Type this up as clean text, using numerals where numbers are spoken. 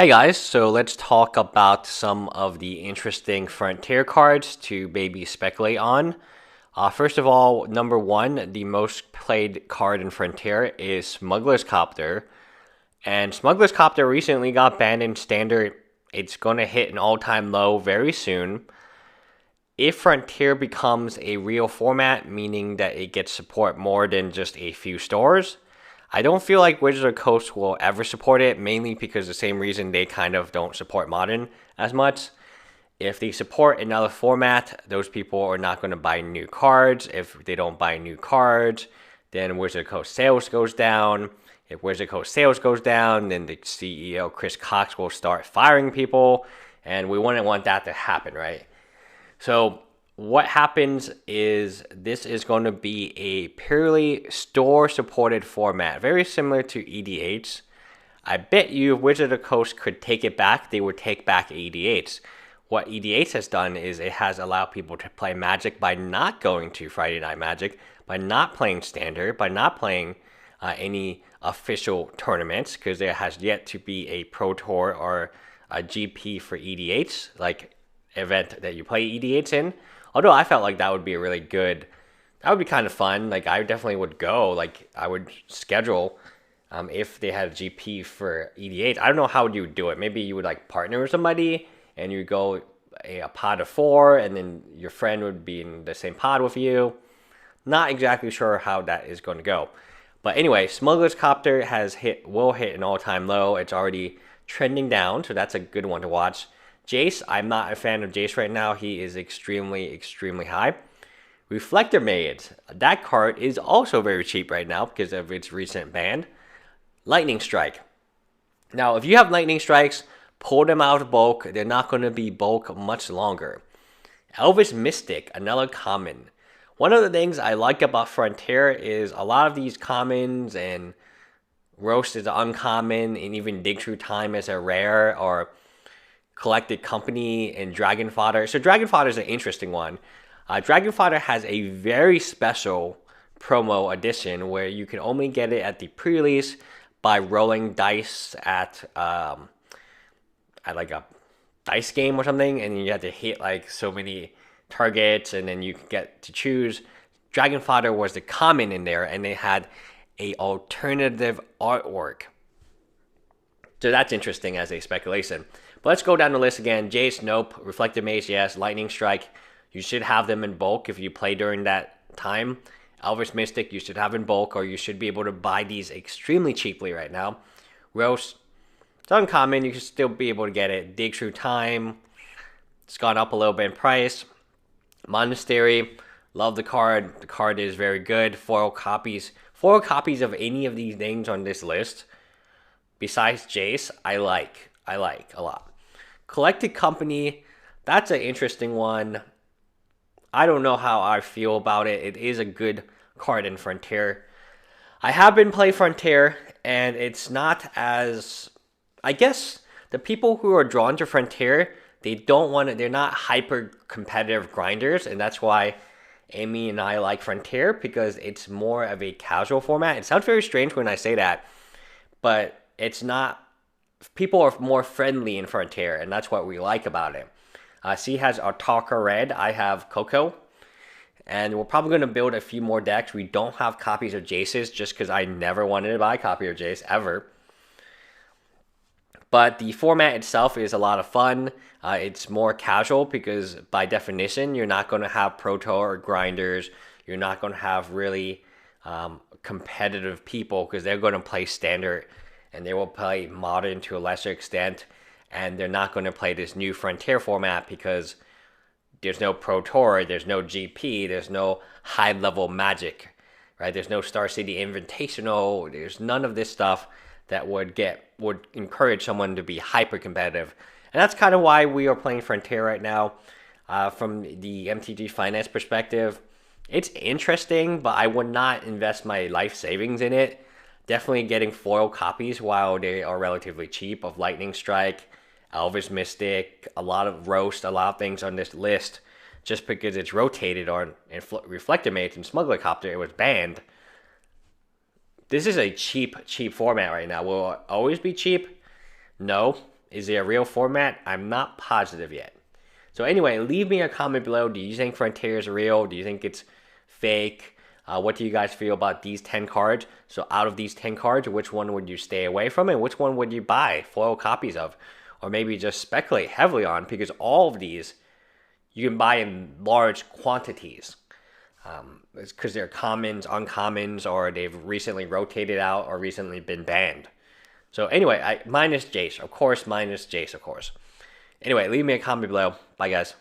Hey guys, so let's talk about some of the interesting Frontier cards to maybe speculate on. First of all, number one, the most played card in Frontier is Smuggler's Copter. And Smuggler's Copter recently got banned in Standard. It's going to hit an all time low very soon. If Frontier becomes a real format, meaning that it gets support more than just a few stores, I don't feel like Wizards of the Coast will ever support it, mainly because the same reason they kind of don't support Modern as much. If they support another format, those people are not going to buy new cards. If they don't buy new cards, then Wizard of the Coast sales goes down. If Wizard of the Coast sales goes down, then the CEO Chris Cox will start firing people, and we wouldn't want that to happen, right? So what happens is this is going to be a purely store supported format, very similar to EDH. I bet you if Wizard of the Coast could take it back, they would take back EDH. What EDH has done is it has allowed people to play Magic by not going to Friday Night Magic, by not playing Standard, by not playing any official tournaments, because there has yet to be a Pro Tour or a GP for EDH, like event that you play EDH in. Although I felt like that would be a really good, that would be kind of fun. Like I definitely would go. Like I would schedule if they had a GP for EDH. I don't know how you would do it. Maybe you would like partner with somebody and you go a pod of four, and then your friend would be in the same pod with you. Not exactly sure how that is going to go. But anyway, Smuggler's Copter will hit an all-time low. It's already trending down, so that's a good one to watch. Jace, I'm not a fan of Jace right now. He is extremely, extremely high. Reflector Mage, that card is also very cheap right now because of its recent ban. Lightning Strike. Now, if you have Lightning Strikes, pull them out of bulk. They're not going to be bulk much longer. Elvish Mystic, another common. One of the things I like about Frontier is a lot of these commons and Roast is an uncommon, and even Dig Through Time is a rare, or Collected Company and Dragon Fodder. So Dragon Fodder is an interesting one. Dragon Fodder has a very special promo edition where you can only get it at the pre-release by rolling dice at like a dice game or something, and you have to hit like so many targets, and then you get to choose. Dragon Fodder was the common in there, and they had a alternative artwork. So that's interesting as a speculation. But let's go down the list again. Jace, nope. Reflective Mage, yes. Lightning Strike, you should have them in bulk if you play during that time. Elvish Mystic, you should have in bulk, or you should be able to buy these extremely cheaply right now. Roast, it's uncommon. You should still be able to get it. Dig Through Time, it's gone up a little bit in price. Monastery, love the card. The card is very good. Foil copies. Foil copies of any of these names on this list, besides Jace, I like a lot. Collected Company, that's an interesting one. I don't know how I feel about it. It is a good card in Frontier. I have been playing Frontier, and it's not as, I guess the people who are drawn to Frontier, they're not hyper competitive grinders, and that's why Amy and I like Frontier, because it's more of a casual format. It sounds very strange when I say that, but it's not. People are more friendly in Frontier, and that's what we like about it. C has Autarka Red. I have Coco. And we're probably going to build a few more decks. We don't have copies of Jace's just because I never wanted to buy a copy of Jace, ever. But the format itself is a lot of fun. It's more casual because, by definition, you're not going to have Pro Tour or grinders. You're not going to have really competitive people because they're going to play Standard and they will play Modern to a lesser extent. And they're not going to play this new Frontier format because there's no Pro Tour, there's no GP, there's no high-level Magic, right? There's no Star City Invitational. There's none of this stuff that would encourage someone to be hyper-competitive. And that's kind of why we are playing Frontier right now. From the MTG Finance perspective, it's interesting, but I would not invest my life savings in it. Definitely getting foil copies while they are relatively cheap of Lightning Strike, Elvish Mystic, a lot of Roast, a lot of things on this list. Just because it's rotated on Reflector Mage and Smuggler Copter, it was banned. This is a cheap format right now. Will it always be cheap? No. Is it a real format? I'm not positive yet. So anyway, leave me a comment below. Do you think Frontier is real? Do you think it's fake? What do you guys feel about these 10 cards? So out of these 10 cards, which one would you stay away from and which one would you buy foil copies of? Or maybe just speculate heavily on, because all of these you can buy in large quantities. It's because they're commons, uncommons, or they've recently rotated out or recently been banned. So anyway, minus Jace, of course, minus Jace, of course. Anyway, leave me a comment below. Bye, guys.